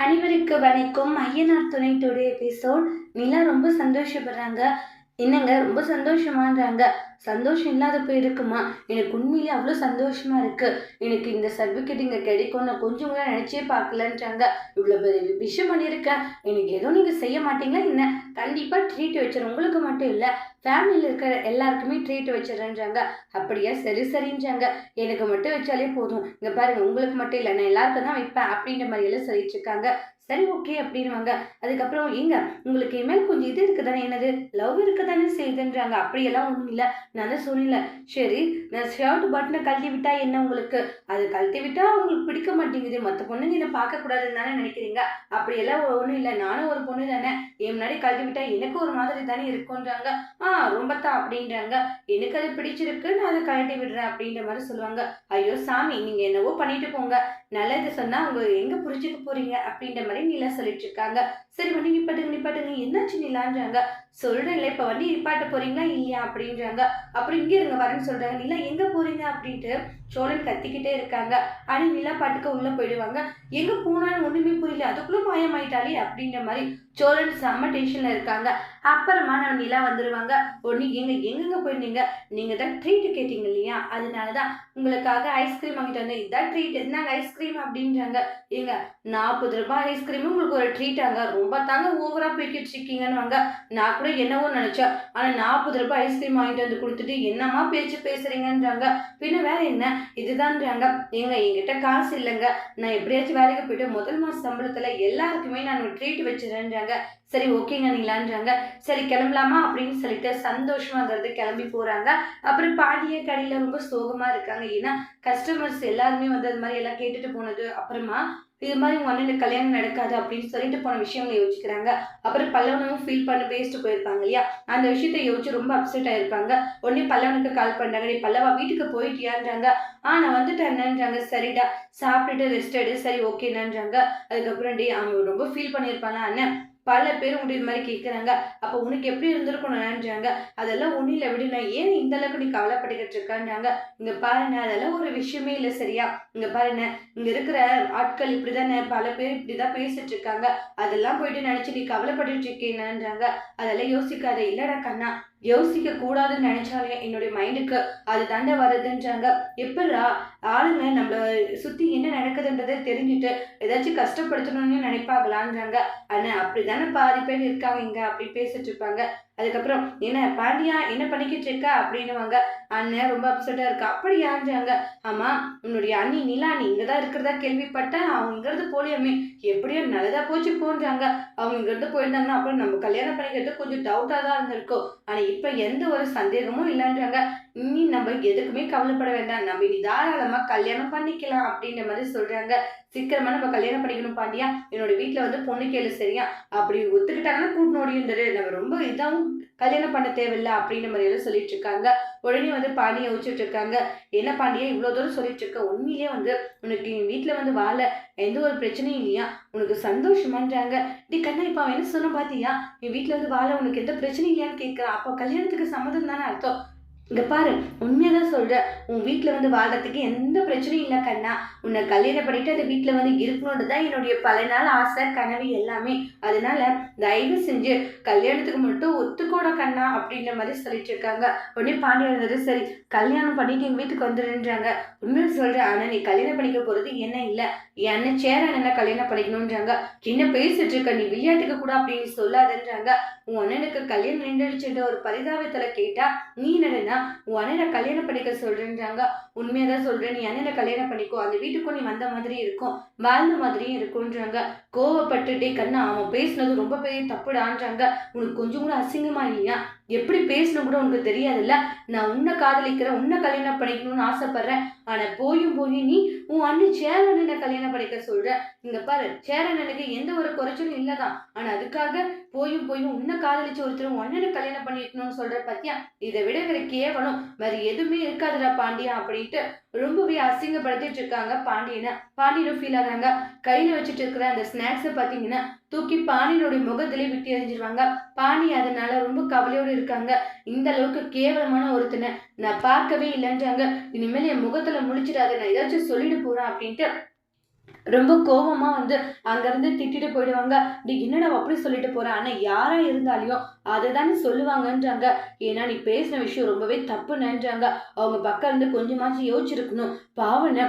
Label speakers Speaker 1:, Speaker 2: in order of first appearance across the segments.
Speaker 1: அனைவருக்கு வணக்கம். ஐயனார் துணை டுடே எபிசோட். நிலா ரொம்ப சந்தோஷப்படுறாங்க. என்னங்க ரொம்ப சந்தோஷமான்றாங்க. சந்தோஷம் இல்லாதப்ப இருக்குமா? எனக்கு உண்மையிலே அவ்வளோ சந்தோஷமா இருக்கு. எனக்கு இந்த சர்டிஃபிகேட் இங்கே கிடைக்கும் நான் கொஞ்சம் கூட நினச்சே பார்க்கலன்றாங்க. இவ்வளோ பெரிய விஷயம் பண்ணியிருக்கேன், எனக்கு எதுவும் நீங்கள் செய்ய மாட்டீங்களா என்ன? கண்டிப்பாக ட்ரீட் வச்சிடறேன். உங்களுக்கு மட்டும் இல்லை, ஃபேமிலியில் இருக்கிற எல்லாருக்குமே ட்ரீட் வச்சிடறேன்றாங்க. அப்படியா, சரி சரின்றாங்க. எனக்கு மட்டும் வச்சாலே போதும், இங்கே பாருங்க உங்களுக்கு மட்டும் இல்லை நான் எல்லாருக்கும் தான் வைப்பேன் அப்படின்ற மாதிரி எல்லாம் சொல்லிட்டு இருக்காங்க. சரி ஓகே அப்படின்வாங்க. அதுக்கப்புறம் ஏங்க உங்களுக்கு இனிமேல் கொஞ்சம் இது இருக்குதானே, என்னது லவ் இருக்குதானே செய்யுதுன்றாங்க. அப்படியெல்லாம் ஒன்றும் இல்லை, நான் தான் சொன்னேன்ல. சரி, நான் ஷர்ட் பட்டனை கழட்டி விட்டா என்ன உங்களுக்கு? அது கழட்டி விட்டா உங்களுக்கு பிடிக்க மாட்டேங்குது, மற்ற பொண்ணுங்க இதை பார்க்கக்கூடாதுன்னு தானே நினைக்கிறீங்க? அப்படியெல்லாம் ஒன்றும் இல்லை, நானும் ஒரு பொண்ணு தானே, என் முன்னாடி கழட்டி விட்டா எனக்கு ஒரு மாதிரி தானே இருக்குன்றாங்க. ரொம்ப தான் அப்படின்றாங்க. எனக்கு அது பிடிச்சிருக்கு, நான் அதை கழட்டி விடுறேன் அப்படின்ற மாதிரி சொல்லுவாங்க. ஐயோ சாமி, நீங்க என்னவோ பண்ணிட்டு போங்க, நல்லது சொன்னா அவங்க எங்க புரிஞ்சுக்க போறீங்க அப்படின்ற மாதிரி நிலா சொல்லிட்டு இருக்காங்க. சரி வண்டி நிப்பாட்டுங்க நிப்பாட்டுங்க, என்னாச்சு நிலான்றாங்க. சொல்றேன்ல இப்ப வண்டி நிப்பாட்ட போறீங்களா இல்லையா அப்படின்றாங்க. அப்புறம் இங்கே இருங்க வரேன்னு சொல்றாங்க. நிலா எங்க போறீங்க அப்படின்ட்டு சோழன் கத்திக்கிட்டே இருக்காங்க. ஆனா நிலா பாட்டுக்கு உள்ள போயிடுவாங்க. எங்க போனாலும் ஒண்ணுமே புரியல, அதுக்குள்ள மாயமாயிட்டாலே அப்படின்ற மாதிரி சோழன் செம்ம டென்ஷன்ல இருக்காங்க. அப்புறமா நம்ம நிலா வந்துருவாங்க. ஒண்ணு எங்கெங்க போயிருந்தீங்க? நீங்க தான் ட்ரீட் கேட்டீங்க இல்லையா, அதனாலதான் உங்களுக்காக ஐஸ்கிரீம் வாங்கிட்டு வந்தேன், இதான் ட்ரீட், என்னங்க ஐஸ்கிரீம் அப்படின்றாங்க. ஏங்க 40 ரூபாய் ஐஸ்கிரீம் உங்களுக்கு ஒரு ட்ரீட்டாங்க, ரொம்ப தாங்க ஓவரா போய்கிட்டு இருக்கீங்கன்னு வாங்க. நான் கூட என்னவோ நினைச்சேன், ஆனா 40 ரூபாய் ஐஸ்கிரீம் வாங்கிட்டு வந்து கொடுத்துட்டு என்னமா பேச்சு பேசுறீங்கன்றாங்க. பின்ன வேற என்ன இதுதான்றாங்க. ஏங்க என்கிட்ட காசு இல்லைங்க, நான் எப்படியாச்சும் வேலைக்கு போயிட்டு முதல் மாச சம்பளத்துல எல்லாருக்குமே நான் ஒரு ட்ரீட் வச்சிருந்தேன்றாங்க. சரி ஓகேங்க நீங்களான்றாங்க. சரி கிளம்பலாமா அப்படின்னு சொல்லிட்டு சந்தோஷமாங்கிறது கிளம்பி போறாங்க. அப்புறம் பாண்டிய கடையில ரொம்ப சோகமா இருக்காங்க. ஏன்னா கஸ்டமர்ஸ் எல்லாருமே வந்து அது மாதிரி எல்லாம் கேட்டுட்டு போனது, அப்புறமா இது மாதிரி உங்க அண்ணனுக்கு கல்யாணம் நடக்காது அப்படின்னு சொல்லிட்டு போன விஷயங்களை யோசிக்கிறாங்க. அப்புறம் பல்லவனும் ஃபீல் பண்ண பேசிட்டு போயிருப்பாங்க இல்லையா, அந்த விஷயத்தை யோசிச்சு ரொம்ப அப்செட் ஆயிருப்பாங்க. உடனே பல்லவனுக்கு கால் பண்றாங்க. நீ பல்லவா வீட்டுக்கு போயிட்டியான்றாங்க. நான் வந்துட்டேன்னுன்றாங்க. சரிடா, சாப்பிட்டுட்டு ரெஸ்ட் எடு, சரி ஓகேன்னுன்றாங்க. அதுக்கப்புறம் அவன் ரொம்ப ஃபீல் பண்ணியிருப்பாங்க அண்ணன், பல பேர் உங்கள்ட்ட இது மாதிரி கேட்குறாங்க, அப்போ உனக்கு எப்படி இருந்திருக்கணும்ன்றாங்க. அதெல்லாம் ஒன்றும் இல்லை விடு, நான் ஏன் இந்த அளவுக்கு நீ கவலைப்பட்டுக்கிட்டு இருக்கான்றாங்க. இங்கே பாருங்க அதெல்லாம் ஒரு விஷயமே இல்லை சரியா, இங்கே பாருங்க இங்கே இருக்கிற ஆட்கள் இப்படி தானே, பல பேர் இப்படி தான் பேசிட்டு இருக்காங்க, அதெல்லாம் போயிட்டு நினச்சி நீ கவலைப்பட்டுட்டு இருக்கேன்னுன்றாங்க. அதெல்லாம் யோசிக்காத. இல்லைடா கண்ணா, யோசிக்க கூடாதுன்னு நினைச்சாலே என்னுடைய மைண்டுக்கு அது தாண்டா வருதுன்றாங்க. எப்படா ஆளுங்க நம்ம சுத்தி என்ன நடக்குதுன்றதை தெரிஞ்சுட்டு ஏதாச்சும் கஷ்டப்படுத்தணும்னு நினைப்பாங்களான்றாங்க. ஆனா அப்படிதானே பாதி பேர் இருக்காங்க இங்க அப்படி பேசிட்டு இருப்பாங்க. அதுக்கப்புறம் என்ன பாண்டியா என்ன பண்ணிக்கிட்டு இருக்கா அப்படின்னுவாங்க. அண்ணன் ரொம்ப அப்செட்டா இருக்கா. அப்படியான்றாங்க. ஆமா, உன்னுடைய அண்ணி நிலா நீ இங்கதான் இருக்கிறதா கேள்விப்பட்டேன், அவங்க இங்கிருந்து போலியாமே, எப்படியோ நல்லதா போச்சு போன்றாங்க. அவங்க இங்கிருந்து போயிருந்தாங்கன்னா அப்புறம் நம்ம கல்யாணம் பண்ணிக்கிறது கொஞ்சம் டவுட்டா தான் இருந்திருக்கும், ஆனா இப்ப எந்த ஒரு சந்தேகமும் இல்லைன்றாங்க. இனி நம்ம எதுக்குமே கவலைப்பட வேண்டாம், நம்ம இனி தாராளமா கல்யாணம் பண்ணிக்கலாம் அப்படின்ற மாதிரி சொல்றாங்க. சீக்கிரமா நம்ம கல்யாணம் பண்ணிக்கணும் பாண்டியா, என்னோட வீட்டுல வந்து பொண்ணு கேளு சரியா, அப்படி ஒத்துக்கிட்டாங்கன்னா கூட்டு நோடின்றது, நம்ம ரொம்ப இதாவும் கல்யாணம் பண்ண தேவையில்லை அப்படின்ற மாதிரி எல்லாம் சொல்லிட்டு இருக்காங்க. உடனே வந்து பாண்டியை யோசிச்சுட்டு இருக்காங்க. என்ன பாண்டியா இவ்வளவு தூரம் சொல்லிட்டு இருக்க, உண்மையிலேயே வந்து உனக்கு என் வீட்டுல வந்து வாழ எந்த ஒரு பிரச்சனையும் இல்லையா, உனக்கு சந்தோஷமான்றாங்க. டி கண்ணா இப்ப அவன் என்ன சொன்ன பாத்தியா, என் வீட்டுல வந்து வாழ உனக்கு எந்த பிரச்சனையும் இல்லையான்னு கேட்கிறான். அப்ப கல்யாணத்துக்கு சம்மதம் தானே அர்த்தம். இங்க பாரு, உண்மையதான் சொல்றேன், உன் வீட்டுல வந்து வாழ்றதுக்கு எந்த பிரச்சனையும் இல்லை கண்ணா, உன்னை கல்யாணம் பண்ணிட்டு அந்த வீட்டுல வந்து இருக்கணும்ன்றதுதான் என்னுடைய பல நாள் ஆசை கனவு எல்லாமே, அதனால தயவு செஞ்சு கல்யாணத்துக்கு மட்டும் ஒத்துக்கோட கண்ணா அப்படின்ற மாதிரி சொல்லிட்டு இருக்காங்க. உடனே பாண்டியா இருந்தது, சரி கல்யாணம் பண்ணிட்டு எங்க வீட்டுக்கு வந்துடுன்றாங்க. உண்மையை சொல்றேன், ஆனா நீ கல்யாணம் பண்ணிக்க போறது என்ன இல்ல, என்ன சேர என்ன கல்யாணம் பண்ணிக்கணும்ன்றாங்க. என்ன பேசிட்டு இருக்க, நீ விளையாட்டுக்கு கூட அப்படின்னு சொல்லாதுன்றாங்க. உன் அண்ணனுக்கு கல்யாணம் நின்றுடுச்சுன்ற ஒரு பரிதாபத்துல கேட்டா நீ என்னடனா உன் அண்ணனை கல்யாணம் பண்ணிக்க சொல்றேன்றாங்க. உண்மையதான் சொல்றேன், நீ அண்ணனை கல்யாணம் பண்ணிக்கோ, அந்த வீட்டுக்கும் நீ வந்த மாதிரி இருக்கும், வாழ்ந்த மாதிரியும் இருக்கும்ன்றாங்க. கோவப்பட்டுட்டே கண்ணா அவன் பேசினது ரொம்ப பெரிய தப்புடான்றாங்க. உனக்கு கொஞ்சம் கூட அசிங்கமா இல்லையா, எப்படி பேசணும் கூட உனக்கு தெரியாதுல்ல, நான் உன்னை காதலிக்கிறேன், உன்னை கல்யாணம் பண்ணிக்கணும்னு ஆசைப்படுறேன், ஆனா போயும் நீ உன் அண்ணன் சேரனை கல்யாணம் பண்ணிக்க சொல்ற. இங்க பாரு, சேரனுக்கு எந்த ஒரு குறைச்சலும் இல்லதான், ஆனா அதுக்காக போயும் உன்னை காதலிச்சு ஒருத்தர் உன் அண்ணனை கல்யாணம் பண்ணிக்கணும்னு சொல்ற பத்தியா, இதை விட வேற கேவலம் வேற எதுவுமே இருக்காதுடா பாண்டியா அப்படின்ட்டு ரொம்பவே அசிங்கப்படுத்திட்டு இருக்காங்க பாண்டியனை. பாண்டியனும் ஃபீல் ஆகுறாங்க. கையில வச்சுட்டு இருக்கிற அந்த ஸ்நாக்ஸை பார்த்தீங்கன்னா தூக்கி பாண்டியனுடைய முகத்திலே விட்டு எறிஞ்சிருவாங்க. பாண்டி அதனால ரொம்ப கவலையோடு இருக்காங்க. இந்த அளவுக்கு கேவலமான ஒருத்தனை நான் பார்க்கவே இல்லைன்றாங்க. இனிமேல் என் முகத்துல முழிச்சிடாத, நான் ஏதாச்சும் சொல்லிட்டு போறேன் அப்படின்ட்டு ரொம்ப கோவமா அங்கருந்து திட்டிட்டு போயிடுவாங்க. "டேய் என்னடா அப்படி சொல்லிட்டு போற?" ஆனா யாரா இருந்தாலும் அததானே சொல்லுவாங்கன்றாங்க. ஏன்னா நீ பேசின விஷயம் ரொம்பவே தப்புனேன்றாங்க. அவங்க பக்கம் இருந்து கொஞ்சமாச்சும் யோசிச்சிருக்கணும். பாவம்ல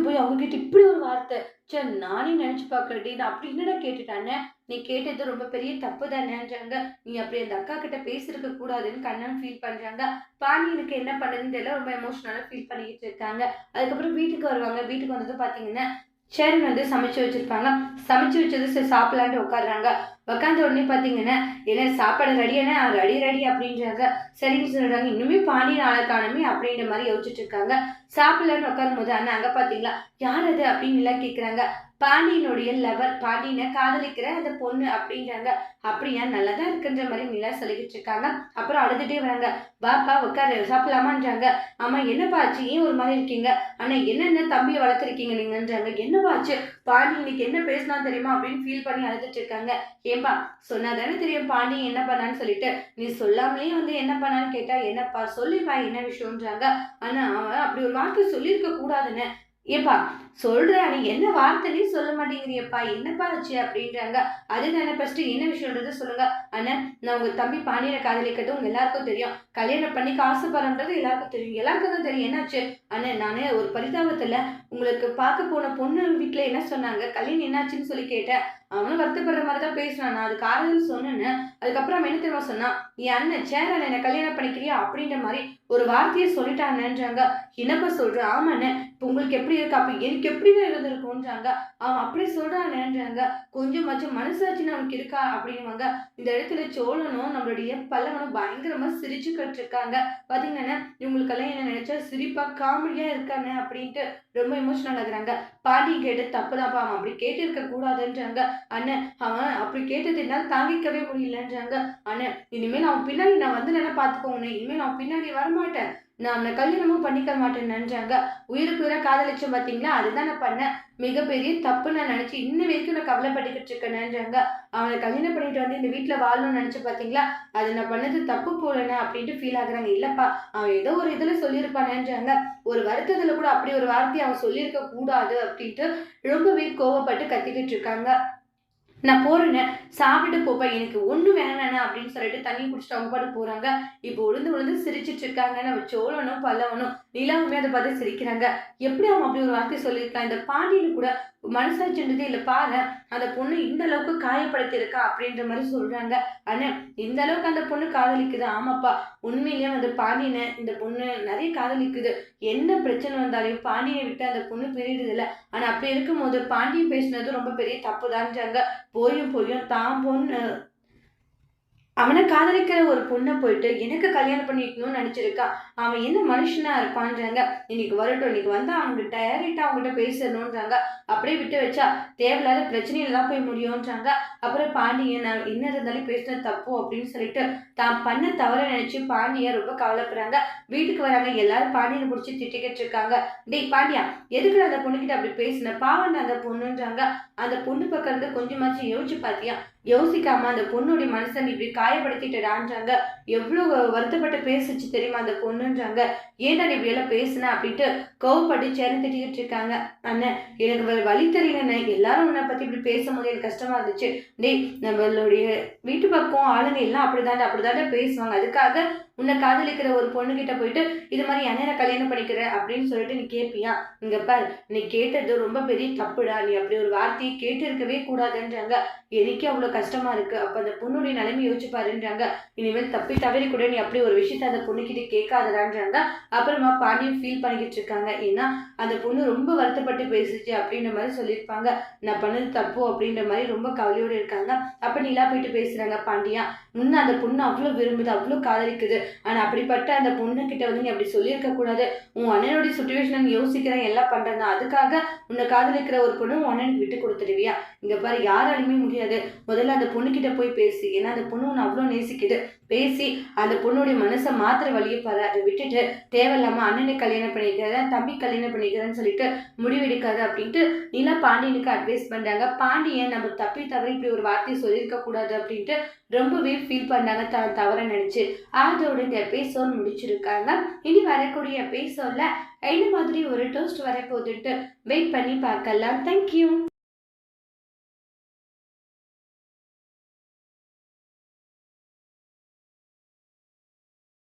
Speaker 1: போய் அவங்க கிட்ட இப்படி ஒரு வார்த்தை. ச்சே நானே நெனச்சு பார்க்கலடி. நான் அப்படி என்னடா கேட்டுட்டானே? நீ கேட்டது ரொம்ப பெரிய தப்பு தானேன்றாங்க. நீ அப்படி அந்த அக்கா கிட்ட பேசியிருக்க கூடாதுன்னு கண்ணன் ஃபீல் பண்றாங்க. பாண்டியனுக்கு என்ன பண்றதுன்னு தெரியல. ரொம்ப எமோஷனலா ஃபீல் பண்ணிக்கிட்டு இருக்காங்க. அதுக்கப்புறம் வீட்டுக்கு வருவாங்க. வீட்டுக்கு வந்ததும் பார்த்தீங்கன்னா ஷெரின் சமைச்சு வச்சிருப்பாங்க. சமைச்சு வச்சது சரி சாப்பிடலான்ட்டு உட்காடுறாங்க. உட்காந்த உடனே பார்த்தீங்கன்னா, "என்ன சாப்பாடு ரெடியாண்ணே?" ரெடி ரெடி" அப்படின்றாங்க. சரின்னு சொல்றாங்க. இன்னுமே பாண்டியன் ஆள காணோமே அப்படின்ற மாரி யோசிச்சுட்டு இருக்காங்க. சாப்பிடலான்னு உட்காரும்போது, "அண்ணா அங்க பார்த்தீங்களா? யார் அது?" அப்படின்னுலாம் கேட்குறாங்க. "பாண்டியனுடைய லவர். பாண்டியன காதலிக்கிற அந்த பொண்ணு" அப்படின்றாங்க. "அப்படியா? நல்லா தான் இருக்குன்ற" மாரி நிலா சொல்லிக்கிட்டு இருக்காங்க. அப்புறம் அழுதுட்டே வராங்க. "வாப்பா உட்காரு சாப்பிடலாமான்றாங்க." "ஆமா என்னப்பா ஆச்சு? ஏன் ஒரு மாரி இருக்கீங்க?" "அண்ணா என்னென்ன தம்பிய வளர்த்துருக்கீங்க நீங்கன்றாங்க." "என்னப்பா ஆச்சு? பாண்டி இன்னைக்கு என்ன பேசினான் தெரியுமா?" அப்படின்னு ஃபீல் பண்ணி அழுதுட்டு இருக்காங்க. "ஏன்பா சொன்னா தானே தெரியும் பாண்டி என்ன பண்ணான்னு சொல்லிட்டு. நீ சொல்லாமலே என்ன பண்ணான்னு கேட்டா, என்னப்பா சொல்லுப்பா என்ன விஷயம்ன்றாங்க." "அண்ணா அவன் அப்படி ஒரு வார்த்தை சொல்லியிருக்க கூடாதுண்ணே." "ஏப்பா சொல்றேன் நீ என்ன வார்த்தைன்னே சொல்ல மாட்டேங்கிறியேப்பா என்னப்பா ஆச்சு?" அப்படின்றாங்க. "அதுதானே ஃபர்ஸ்ட் என்ன விஷயம்ன்றத சொல்லுங்க." "அண்ணா நான் உங்க தம்பி பாண்டியன காதலிக்கிறது உங்க எல்லாருக்கும் தெரியும். கல்யாணம் பண்ணிக்க ஆசைப்படுறேன்றது எல்லாருக்கும் தெரியும். எல்லாருக்கும் தான் தெரியும். என்னாச்சு?" "அண்ணா நானு ஒரு பரிதாபத்துல உங்களுக்கு பார்க்க போன பொண்ணு வீட்ல என்ன சொன்னாங்க? கல்யாணம் என்னாச்சுன்னு சொல்லி கேட்டேன். அவனும் வருத்தப்படுற மாரி தான் பேசினான். நான் அதுக்கு ஆறுதல் சொன்னேன்னு. அதுக்கப்புறம் அவன் என்ன தெரியுமா சொன்னான்? என் அண்ணன் சேரன் என்ன கல்யாணம் பண்ணிக்கிறியா? அப்படின்ற மாரி ஒரு வார்த்தையே சொல்லிட்டானேன்றாங்க." "என்னப்பா சொல்ற?" "ஆமாண்ணே. இப்ப உங்களுக்கு எப்படி இருக்கு? அப்ப எனக்கு எப்படிங்க இருந்திருக்கும்ன்றாங்க." "அவன் அப்படி சொல்றானேன்றாங்க." "கொஞ்சமாச்சும் மனசாட்சின்னு அவனுக்கு இருக்கா?" அப்படின்னுவாங்க. இந்த இடத்துல சோழனும் நம்மளுடைய பல்லவனும் பயங்கரமா சிரிச்சுக்கிட்டு இருக்காங்க. பார்த்தீங்கன்னா, இவங்களுக்கெல்லாம் என்ன நினைச்சா சிரிப்பா காமெடியா இருக்கானே அப்படின்ட்டு ரொம்ப எமோஷனல் ஆகுறாங்க. பாண்டியன் கேட்டது தப்புதான்ப்பா. அவன் அப்படி கேட்டிருக்க கூடாதுன்றாங்க. "அண்ணன் அவன் அப்படி கேட்டது என்னால தாங்கிக்கவே முடியலன்றாங்க." "அண்ணன் இனிமேல் அவன் பின்னாடி நான் வந்தேன்னா பார்த்துக்கோங்கண்ணே. இனிமேல் அவன் பின்னாடி வரமாட்டேன். நான் அவன கல்யாணமும் பண்ணிக்க மாட்டேன்னுன்றாங்க." "உயிருக்கு உயிரா காதலிச்சேன் பார்த்தீங்களா? அதுதான் நான் பண்ணேன். மிகப்பெரிய தப்பு நான் நினைச்சு இன்ன வரைக்கும் நான் கவலைப்பட்டுக்கிட்டு இருக்கேனேன்றாங்க. அவன கல்யாணம் பண்ணிட்டு வந்து இந்த வீட்ல வாழணும்னு நினைச்சேன் பார்த்தீங்களா? அது நான் பண்ணது தப்பு போலண்ணே" அப்படின்ட்டு ஃபீல் ஆகுறாங்க. "இல்லப்பா அவன் ஏதோ ஒரு இதுல சொல்லியிருப்பானேன்றாங்க. ஒரு வருத்தத்துல கூட அப்படி ஒரு வார்த்தைய அவன் சொல்லியிருக்க கூடாது" அப்படின்ட்டு ரொம்பவே கோவப்பட்டு கத்திக்கிட்டு இருக்காங்க. "நான் போறேண்ணே. சாப்பிட்டுட்டு போப்பா. எனக்கு ஒண்ணும் வேணாண்ணே" அப்படின்னு சொல்லிட்டு தண்ணி குடிச்சுட்டு அவங்க பாட்டுக்கு போறாங்க. இப்போ விழுந்து விழுந்து சிரிச்சுட்டு இருக்காங்க. நம்ம சோழனும், பல்லவனும் நிலாவுமே அத பார்த்து சிரிக்கிறாங்க. எப்படி அவன் அப்படி ஒரு வார்த்தை சொல்லியிருக்கான்? இந்த பாண்டியனுக்கு கூட மனசாட்சின்றதே இல்ல. பாரேன் அந்த பொண்ணு இந்த அளவுக்கு காயப்படுத்தியிருக்கா அப்படின்ற மாரி சொல்றாங்க. "அண்ணே இந்த அளவுக்கு அந்த பொண்ணு காதலிக்குது." "ஆமாப்பா. உண்மையிலேயே பாண்டியன இந்த பொண்ணு நெறைய காதலிக்குது. என்ன பிரச்சனை வந்தாலும் பாண்டியன விட்டு அந்த பொண்ணு பிரியுறதில்ல. ஆனா அப்படி இருக்கும்போது பாண்டியன் பேசினது ரொம்ப பெரிய தப்புதான்றாங்க." போயும் போயும் தான் பொண்ணு அவன காதலிக்கிற ஒரு பொண்ண போயிட்டு எனக்கு கல்யாணம் பண்ணி வைக்கணும்னு நெனச்சிருக்கான். அவன் என்ன மனுஷனா இருப்பான்றாங்க. இன்னைக்கு வரட்டும். இன்னைக்கு வந்தா அவன்கிட்ட டைரக்ட்டா அவன்கிட்ட பேசிறணும்ன்றாங்க. அப்படியே விட்டு வச்சா தேவையில்லாத பிரச்சனையில தான் போய் முடியும்ன்றாங்க. அப்புறம் பாண்டியன் நான் என்ன இருந்தாலும் பேசினது தப்பு அப்படின்னு சொல்லிட்டு தான் பண்ண தவற நெனச்சு பாண்டியன் ரொம்ப கவலைப்படுறாங்க. வீட்டுக்கு வராங்க. எல்லாரும் பாண்டியன புடிச்சு திட்டிக்கிட்டு இருக்காங்க. "டேய் பாண்டியா! எதுக்குடா அந்த பொண்ணுகிட்ட அப்படி பேசின? பாவம்டா அந்த பொண்ணுன்றாங்க." "அந்த பொண்ணு பக்கம் இருந்து கொஞ்சமாச்சும் யோசிச்சு பார்த்தியா? யோசிக்காம அந்த பொண்ணுடைய மனச நீ இப்படி காயப்படுத்திட்டடான்றாங்க. எவ்ளோ வருத்தப்பட்டு பேசுச்சு தெரியுமா அந்த பொண்ணுன்றாங்க. ஏன்டா நீ இப்படியெல்லாம் பேசுன அப்படின்ட்டு கோவப்பட்டு சேர திட்டிக்கிட்டு இருக்காங்க. "அண்ணன் எனக்கு வேற வழி தெரியலண்ணே. எல்லாரும் உன்ன பத்தி இப்படி பேசும்போது எனக்கு கஷ்டமா இருந்துச்சு." "டேய் நம்மளுடைய வீட்டு பக்கம் ஆளுங்க எல்லாம் அப்படிதான்டா பேசுவாங்க. அதுக்காக உன்னை காதலிக்கிற ஒரு பொண்ணுகிட்ட போயிட்டு இது மாரி அண்ணன கல்யாணம் பண்ணிக்கிற அப்படின்னு சொல்லிட்டு நீ கேட்பியா? இங்க பாரு நீ கேட்டது ரொம்ப பெரிய தப்புடா. நீ அப்படி ஒரு வார்த்தைய கேட்டிருக்கவே கூடாதுன்றாங்க. எனக்கே அவ்வளோ கஷ்டமா இருக்கு. அப்ப அந்த பொண்ணுடைய நிலைமைய யோசிச்சு பாருன்றாங்க. இனிமேல் தப்பி தவறி கூட நீ அப்படி ஒரு விஷயத்த அந்த பொண்ணுகிட்ட கேட்காதடான்றாங்க. அப்புறமா பாண்டியன் ஃபீல் பண்ணிக்கிட்டு இருக்காங்க. ஏன்னா, அந்த பொண்ணு ரொம்ப வருத்தப்பட்டு பேசுச்சு அப்படின்ற மாரி சொல்லியிருப்பாங்க. நான் பண்ணது தப்பு அப்படின்ற மாரி ரொம்ப கவலையோட இருக்காங்க. அப்ப நிலா போயிட்டு பேசுறாங்க பாண்டியா. "உன்ன அந்த பொண்ணு அவ்ளோ விரும்புது, அவ்ளோ காதலிக்குது. ஆனா அப்படிப்பட்ட அந்த பொண்ணுகிட்ட நீ அப்படி சொல்லியிருக்க கூடாது. உன் அண்ணனுடைய சிச்சுவேஷன நீ யோசிக்கிறேன் எல்லாம் பண்றேன். அதுக்காக உன்னை காதலிக்கிற ஒரு பொண்ணு உன் அண்ணனுக்கு விட்டு குடுத்துடுவியா? இங்க பாரு யாராலையுமே முடியாது. முதல்ல அந்த பொண்ணுகிட்ட போய் பேசு. ஏன்னா அந்த பொண்ணு உன்ன அவ்ளோ நேசிக்குது. பேசி அந்த பொண்ணுடைய மனச மாத்துற வழிய பாரு. அத விட்டுட்டு தேவையில்லாம அண்ணனுக்கு கல்யாணம் பண்ணிக்கிறேன், தம்பிக்கு கல்யாணம் பண்ணிக்கிறேன்னு சொல்லிட்டு முடிவெடுக்காத" அப்படின்ட்டு நிலா பாண்டியனுக்கு அட்வைஸ் பண்றாங்க. பாண்டியன் நம்ம தப்பி தவறி இப்படி ஒரு வார்த்தைய சொல்லியிருக்க கூடாது அப்படின்ட்டு ரொம்பவே ஃபீல் பண்ணாங்க தான் தவற நினைச்சு. அதோட இந்த எபிசோட் முடிச்சிருக்காங்க. இனி வரக்கூடிய எபிசோட்ல என்ன மாதிரி ஒரு ட்விஸ்ட் வரப்போகுதுன்ட்டு வெயிட் பண்ணி பார்க்கலாம். தேங்க்யூ.